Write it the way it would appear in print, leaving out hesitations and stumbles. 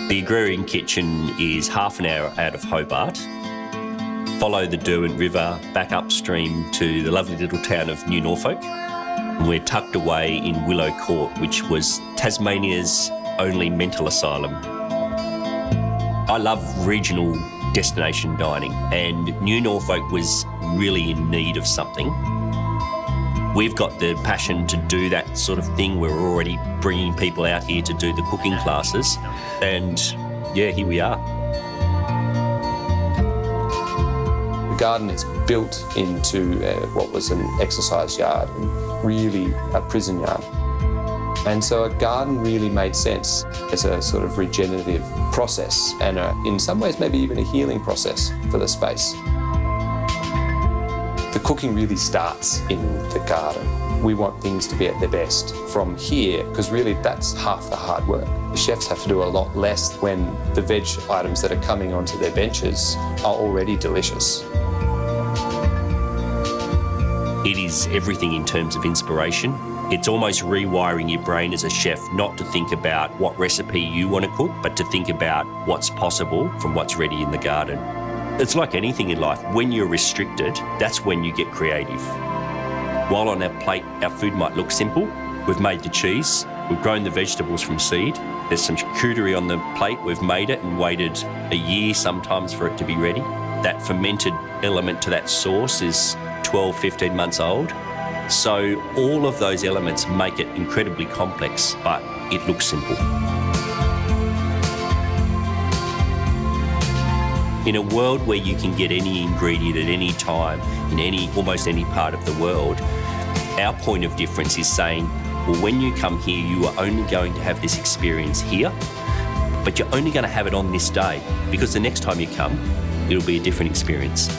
The Agrarian Kitchen is half an hour out of Hobart. Follow the Derwent River back upstream to the lovely little town of New Norfolk. We're tucked away in Willow Court, which was Tasmania's only mental asylum. I love regional destination dining, and New Norfolk was really in need of something. We've got the passion to do that sort of thing. We're already bringing people out here to do the cooking classes, and yeah, here we are. The garden is built into what was an exercise yard, and really a prison yard. And so a garden really made sense as a sort of regenerative process and in some ways maybe even a healing process for the space. The cooking really starts in the garden. We want things to be at their best from here, because really that's half the hard work. The chefs have to do a lot less when the veg items that are coming onto their benches are already delicious. It is everything in terms of inspiration. It's almost rewiring your brain as a chef not to think about what recipe you want to cook, but to think about what's possible from what's ready in the garden. It's like anything in life. When you're restricted, that's when you get creative. While on our plate, our food might look simple. We've made the cheese. We've grown the vegetables from seed. There's some charcuterie on the plate. We've made it and waited a year sometimes for it to be ready. That fermented element to that sauce is 12, 15 months old. So all of those elements make it incredibly complex, but it looks simple. In a world where you can get any ingredient at any time, in almost any part of the world, our point of difference is saying, well, when you come here, you are only going to have this experience here, but you're only going to have it on this day, because the next time you come, it'll be a different experience.